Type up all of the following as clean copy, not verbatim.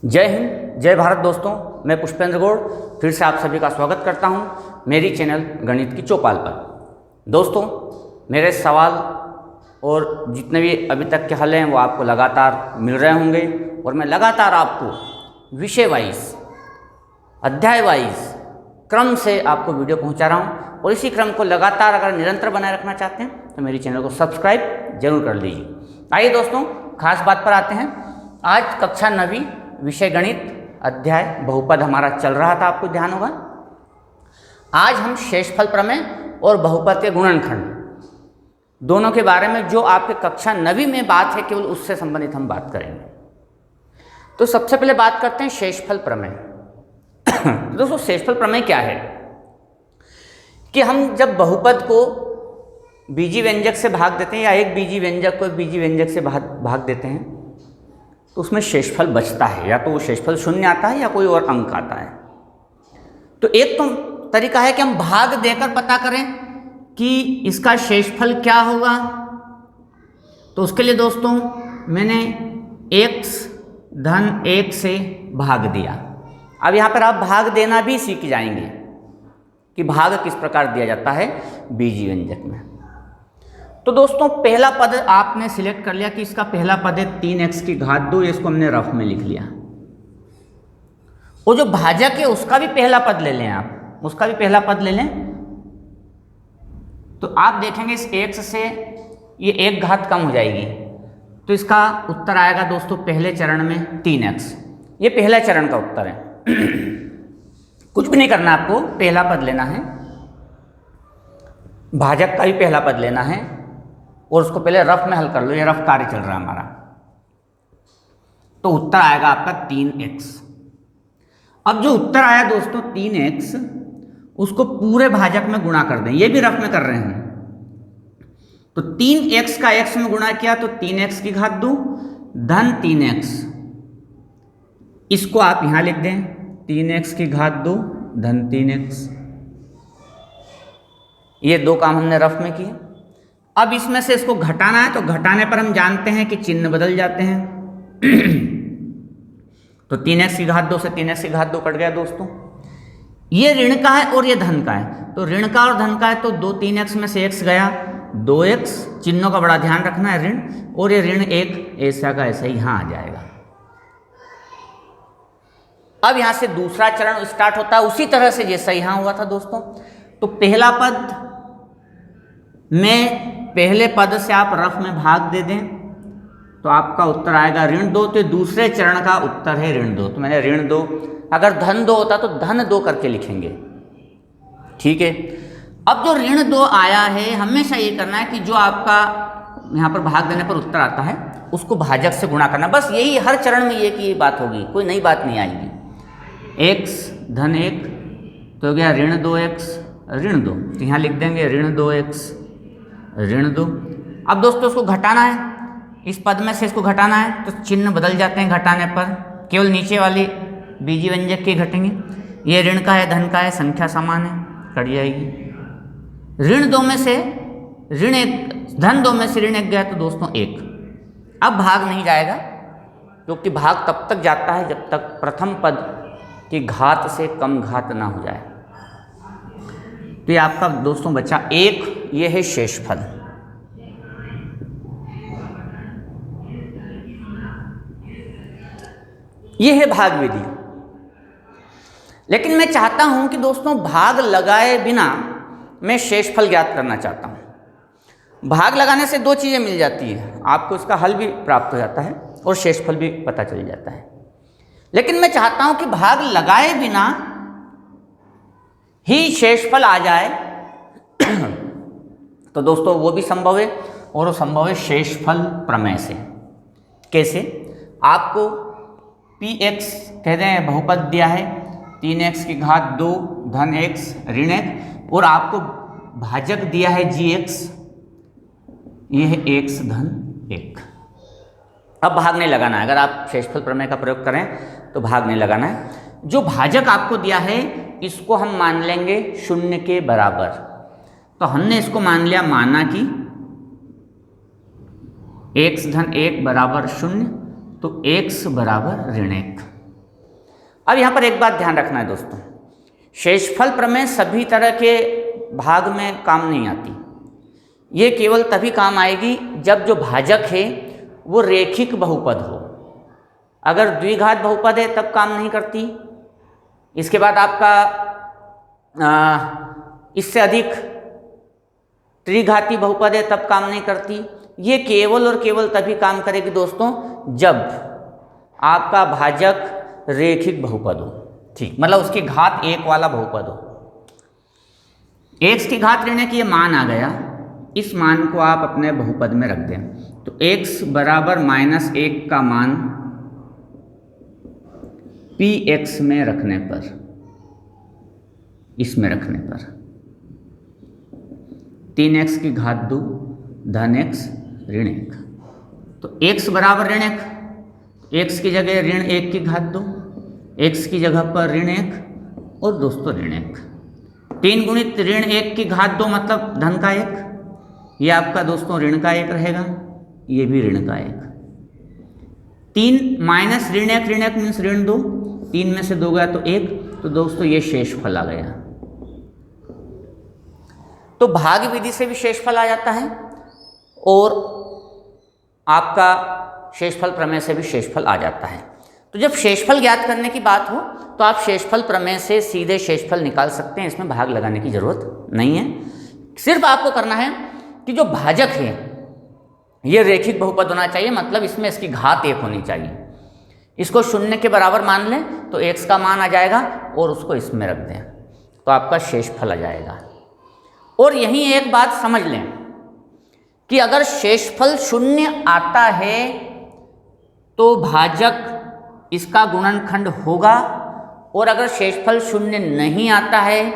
जय हिंद, जय भारत दोस्तों। मैं पुष्पेंद्र गौड़ फिर से आप सभी का स्वागत करता हूं मेरी चैनल गणित की चौपाल पर। दोस्तों, मेरे सवाल और जितने भी अभी तक के हल हैं वो आपको लगातार मिल रहे होंगे और मैं लगातार आपको विषय वाइज, अध्याय वाइज क्रम से आपको वीडियो पहुंचा रहा हूं और इसी क्रम को लगातार अगर निरंतर बनाए रखना चाहते हैं तो मेरी चैनल को सब्सक्राइब जरूर कर लीजिए। आइए दोस्तों, खास बात पर आते हैं। आज कक्षा 9वीं विषय गणित अध्याय बहुपद हमारा चल रहा था, आपको ध्यान होगा। आज हम शेषफल प्रमेय और बहुपद के गुणनखंड दोनों के बारे में जो आपके कक्षा 9वीं में बात है केवल उससे संबंधित हम बात करेंगे। तो सबसे पहले बात करते हैं शेषफल प्रमेय। दोस्तों, शेषफल प्रमेय क्या है कि हम जब बहुपद को बीजी व्यंजक से भाग देते हैं या एक बीजी व्यंजक को एक बीजी व्यंजक से भाग देते हैं तो उसमें शेषफल बचता है, या तो वो शेषफल शून्य आता है या कोई और अंक आता है। तो एक तो तरीका है कि हम भाग देकर पता करें कि इसका शेषफल क्या होगा। तो उसके लिए दोस्तों मैंने x धन 1 से भाग दिया। अब यहाँ पर आप भाग देना भी सीख जाएंगे कि भाग किस प्रकार दिया जाता है बीजी व्यंजक में। तो दोस्तों, पहला पद आपने सिलेक्ट कर लिया कि इसका पहला पद है 3x की घात 2, इसको हमने रफ में लिख लिया। वो जो भाजक है उसका भी पहला पद ले लें, आप उसका भी पहला पद ले लें तो आप देखेंगे इस x से ये एक घात कम हो जाएगी तो इसका उत्तर आएगा दोस्तों पहले चरण में 3x। ये पहला चरण का उत्तर है। कुछ भी नहीं करना, आपको पहला पद लेना है, भाजक का भी पहला पद लेना है और उसको पहले रफ में हल कर लो। ये रफ कार्य चल रहा है हमारा, तो उत्तर आएगा आपका 3x। अब जो उत्तर आया दोस्तों 3x, उसको पूरे भाजक में गुणा कर दें। ये भी रफ में कर रहे हैं। तो 3x का x में गुणा किया तो 3x की घात 2 धन 3x। इसको आप यहां लिख दें 3x की घात 2 धन 3x। ये दो काम हमने रफ में किए। अब इसमें से इसको घटाना है तो घटाने पर हम जानते हैं कि चिन्ह बदल जाते हैं। तो 3x की घात 2 से 3x की घात 2 कट गया दोस्तों। ये ऋण का है और ये धन का है, तो ऋण का और धन का है तो 2 3x में से x गया 2x। चिन्हों का बड़ा ध्यान रखना है, ऋण और ये ऋण एक ऐसा का ऐसा ही यहां आ जाएगा। अब यहां से दूसरा चरण स्टार्ट होता है उसी तरह से जैसा यहां हुआ था दोस्तों। तो पहला पद में पहले पद से आप रफ में भाग दे दें तो आपका उत्तर आएगा ऋण 2। तो दूसरे चरण का उत्तर है ऋण 2। तो मैंने ऋण 2, अगर धन 2 होता तो धन 2 करके लिखेंगे, ठीक है। अब जो ऋण 2 आया है, हमेशा ये करना है कि जो आपका यहाँ पर भाग देने पर उत्तर आता है उसको भाजक से गुणा करना। बस यही हर चरण में ये की बात होगी, कोई नई बात नहीं आएगी। x धन 1 तो हो गया ऋण 2x ऋण 2। तो यहाँ लिख देंगे ऋण 2x ऋण 2। अब दोस्तों उसको घटाना है, इस पद में से इसको घटाना है तो चिन्ह बदल जाते हैं घटाने पर, केवल नीचे वाली बीजी व्यंजक के घटेंगे। ये ऋण का है धन का है, संख्या समान है, कट जाएगी। ऋण 2 में से ऋण 1, धन 2 में से ऋण 1 गया तो दोस्तों 1। अब भाग नहीं जाएगा क्योंकि भाग तब तक जाता है जब तक प्रथम पद की घात से कम घात ना हो जाए। तो ये आपका दोस्तों बचा 1। ये है शेषफल। ये है भाग विधि। लेकिन मैं चाहता हूं कि दोस्तों भाग लगाए बिना मैं शेषफल ज्ञात करना चाहता हूं। भाग लगाने से दो चीजें मिल जाती है, आपको इसका हल भी प्राप्त हो जाता है और शेषफल भी पता चल जाता है। लेकिन मैं चाहता हूं कि भाग लगाए बिना ही शेषफल आ जाए तो दोस्तों वो भी संभव है और वो संभव है शेषफल प्रमेय से। कैसे? आपको px कहते हैं बहुपद दिया है 3x की घात 2 धन x ऋण 1 और आपको भाजक दिया है gx, ये है x धन 1। अब भाग नहीं लगाना है। अगर आप शेषफल प्रमेय का प्रयोग करें तो भाग नहीं लगाना है। जो भाजक आपको दिया है इसको हम मान लेंगे 0 के बराबर। तो हमने इसको मान लिया, माना कि x धन 1 बराबर 0, तो x बराबर ऋण 1। अब यहाँ पर एक बात ध्यान रखना है दोस्तों, शेषफल प्रमेय सभी तरह के भाग में काम नहीं आती। ये केवल तभी काम आएगी जब जो भाजक है वो रेखिक बहुपद हो। अगर द्विघात बहुपद है तब काम नहीं करती। इसके बाद आपका इससे अधिक त्रिघाती बहुपद है तब काम नहीं करती। ये केवल और केवल तभी काम करेगी दोस्तों जब आपका भाजक रेखिक बहुपद हो। ठीक, मतलब उसकी घात एक वाला बहुपद हो। x की घात ऋण की ये मान आ गया, इस मान को आप अपने बहुपद में रख दें। तो x बराबर -1 का मान px में रखने पर, इसमें रखने पर 3x की घात 2 धन x ऋण 1। तो x बराबर ऋण 1, x की जगह ऋण 1 की घात 2, x की जगह पर ऋण 1 और दोस्तों ऋण 1। 3 गुणित ऋण 1 की घात 2 मतलब धन का 1, ये आपका दोस्तों ऋण का 1 रहेगा, ये भी ऋण का 1। 3 माइनस ऋण 1 मीन्स ऋण 2, 3 में से 2 गया तो 1, तो दोस्तों ये शेषफल आ गया। तो भाग विधि से भी शेषफल आ जाता है और आपका शेषफल प्रमेय से भी शेषफल आ जाता है। तो जब शेषफल ज्ञात करने की बात हो तो आप शेषफल प्रमेय से सीधे शेषफल निकाल सकते हैं, इसमें भाग लगाने की जरूरत नहीं है। सिर्फ आपको करना है कि जो भाजक है ये रेखिक बहुपद होना चाहिए, मतलब इसमें इसकी घात 1 होनी चाहिए। इसको 0 के बराबर मान लें तो x का मान आ जाएगा और उसको इसमें रख दें तो आपका शेषफल आ जाएगा। और यहीं एक बात समझ लें कि अगर शेषफल 0 आता है तो भाजक इसका गुणनखंड होगा, और अगर शेषफल 0 नहीं आता है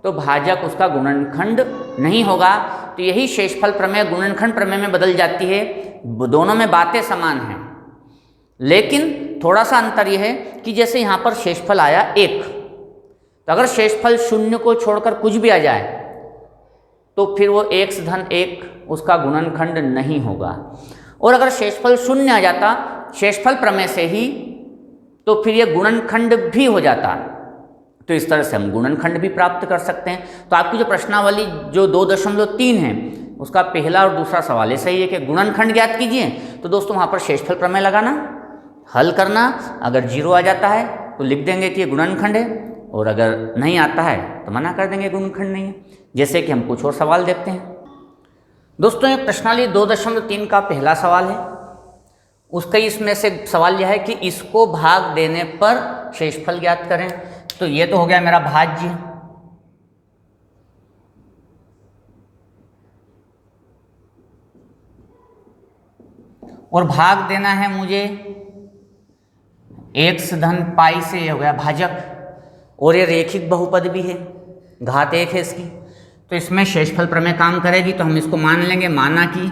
तो भाजक उसका गुणनखंड नहीं होगा। तो यही शेषफल प्रमेय गुणनखंड प्रमेय में बदल जाती है। दोनों में बातें समान हैं, लेकिन थोड़ा सा अंतर यह है कि जैसे यहाँ पर शेषफल आया 1, तो अगर शेषफल 0 को छोड़कर कुछ भी आ जाए तो फिर वो x धन 1 उसका गुणनखंड नहीं होगा। और अगर शेषफल 0 आ जाता शेषफल प्रमेय से ही तो फिर ये गुणनखंड भी हो जाता। तो इस तरह से हम गुणनखंड भी प्राप्त कर सकते हैं। तो आपकी जो प्रश्नावली जो 2.3 है उसका पहला और दूसरा सवाल ऐसा ही है कि गुणनखंड ज्ञात कीजिए। तो दोस्तों वहाँ पर शेषफल प्रमेय लगाना, हल करना, अगर 0 आ जाता है तो लिख देंगे कि ये गुणनखंड है, और अगर नहीं आता है तो मना कर देंगे गुणनखंड नहीं है। जैसे कि हम कुछ और सवाल देखते हैं दोस्तों। ये प्रश्नावली 2.3 का पहला सवाल है, उसका इसमें से सवाल यह है कि इसको भाग देने पर शेषफल ज्ञात करें। तो ये तो हो गया मेरा भाज्य, और भाग देना है मुझे x धन पाई से, ये हो गया भाजक, और ये रेखिक बहुपद भी है, घात 1 है इसकी। तो इसमें शेषफल प्रमेय काम करेगी। तो हम इसको मान लेंगे, माना कि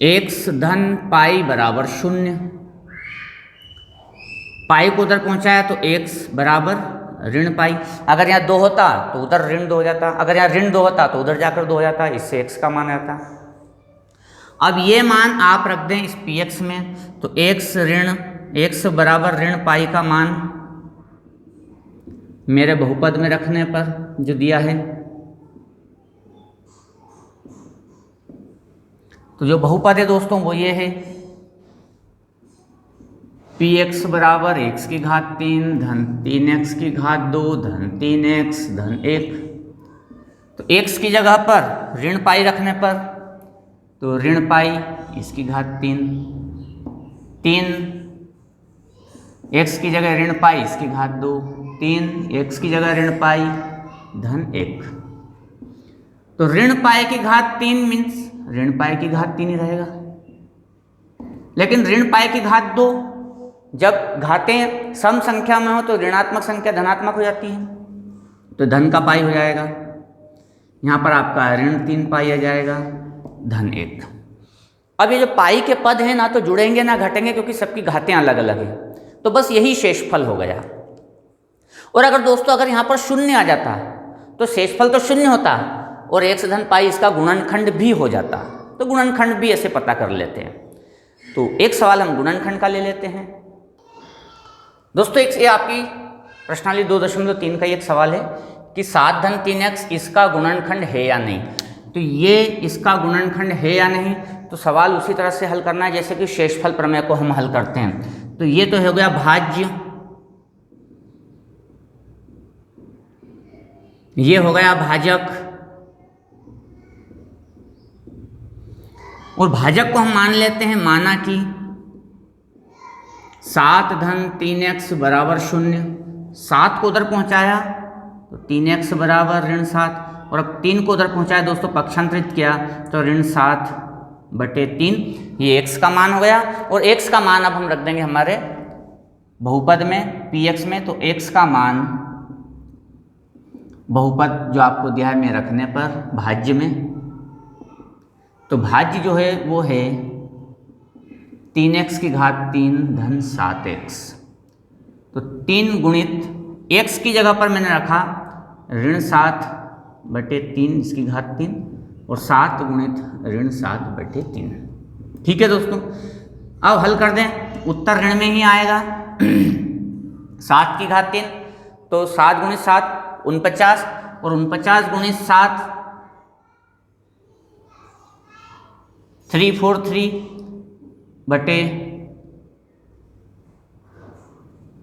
x धन पाई बराबर 0, पाई को उधर पहुंचाया तो x बराबर ऋण पाई। अगर यहाँ 2 होता तो उधर ऋण 2 हो जाता, अगर यहाँ ऋण 2 होता तो उधर जाकर 2 हो जाता, इससे x का मान आता। अब ये मान आप रख दें इस px में, तो x बराबर ऋण पाई का मान मेरे बहुपद में रखने पर जो दिया है, तो जो बहुपद है दोस्तों वो ये है px बराबर x की घात 3 धन 3x की घात 2 धन 3x धन 1। तो x की जगह पर ऋण पाई रखने पर तो ऋण पाई इसकी घात 3 x की जगह ऋण पाई इसकी घात 2 3x की जगह ऋण पाई धन 1। तो ऋण पाई की घात 3 मीन्स ऋण पाई की घात 3 ही रहेगा, लेकिन ऋण पाई की घात 2 जब घातें सम संख्या में हो तो ऋणात्मक संख्या धनात्मक हो जाती है, तो धन का पाई हो जाएगा। यहाँ पर आपका ऋण 3 पाई आ जाएगा धन 1। अब ये जो पाई के पद हैं ना तो जुड़ेंगे ना घटेंगे, क्योंकि सबकी घातें अलग अलग हैं। तो बस यही शेषफल हो गया। और अगर दोस्तों अगर यहाँ पर 0 आ जाता तो शेषफल तो 0 होता और x धन पाई इसका गुणनखंड भी हो जाता। तो गुणनखंड भी ऐसे पता कर लेते हैं। तो एक सवाल हम गुणनखंड का ले लेते हैं। दोस्तों ये आपकी प्रश्नावली 2.3 का एक सवाल है कि 7 धन 3x इसका गुणनखंड है या नहीं। तो ये इसका गुणनखंड है या नहीं, तो सवाल उसी तरह से हल करना है जैसे कि शेषफल प्रमेय को हम हल करते हैं। तो ये तो हो गया भाज्य, ये हो गया भाजक, और भाजक को हम मान लेते हैं, माना कि 7 धन 3x बराबर 0, 7 को उधर पहुंचाया तो 3x बराबर -7, और अब 3 को उधर पहुंचाया दोस्तों, पक्षांतरित किया तो -7/3, ये x का मान हो गया। और x का मान अब हम रख देंगे हमारे बहुपद में px में, तो x का मान बहुपद जो आपको दिया है में रखने पर भाज्य में, तो भाज्य जो है वो है 3x की घात 3 धन 7x। तो 3 गुणित x की जगह पर मैंने रखा -7/3 इसकी घात 3, और 7 गुणित -7/3। ठीक है दोस्तों, अब हल कर दें, उत्तर ऋण में ही आएगा। 7 की घात 3, तो 7 गुणित 7 49, और 49 गुणित 7 343 बटे,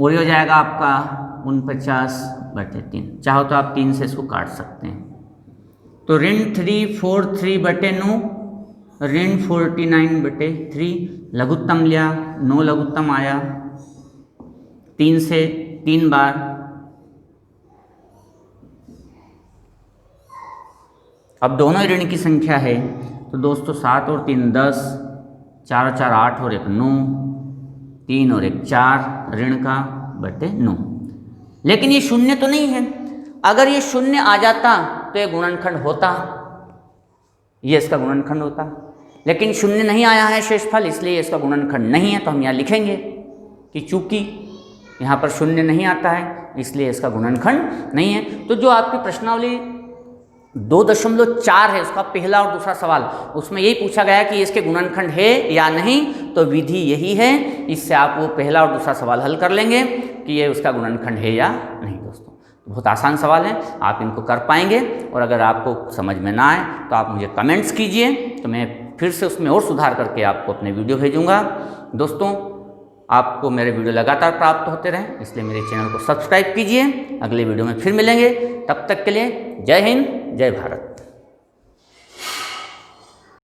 और ये हो जाएगा आपका 49/3। चाहो तो आप 3 से इसको काट सकते हैं। तो -343/9, -49/3, लघुत्तम लिया, 9 लघुत्तम आया, 3 से 3 बार, अब दोनों ऋण की संख्या है, तो दोस्तों 7 और 3 10, 4 और 4 8 और 1 9, 3 और 1 4 ऋण का बटे 9। लेकिन ये शून्य तो नहीं है, अगर ये शून्य आ जाता तो ये गुणनखंड होता, ये इसका गुणनखंड होता, लेकिन शून्य नहीं आया है शेषफल, इसलिए इसका गुणनखंड नहीं है। तो हम यहाँ लिखेंगे कि चूंकि यहाँ पर शून्य नहीं आता है इसलिए इसका गुणनखंड नहीं है। तो जो आपकी प्रश्नावली 2.4 है उसका पहला और दूसरा सवाल, उसमें यही पूछा गया कि इसके गुणनखंड है या नहीं, तो विधि यही है, इससे आप वो पहला और दूसरा सवाल हल कर लेंगे कि ये उसका गुणनखंड है या नहीं। दोस्तों बहुत आसान सवाल है, आप इनको कर पाएंगे, और अगर आपको समझ में ना आए तो आप मुझे कमेंट्स कीजिए, तो मैं फिर से उसमें और सुधार करके आपको अपने वीडियो भेजूँगा। दोस्तों आपको मेरे वीडियो लगातार प्राप्त होते रहें, इसलिए मेरे चैनल को सब्सक्राइब कीजिए। अगले वीडियो में फिर मिलेंगे, तब तक के लिए जय हिंद, जय भारत।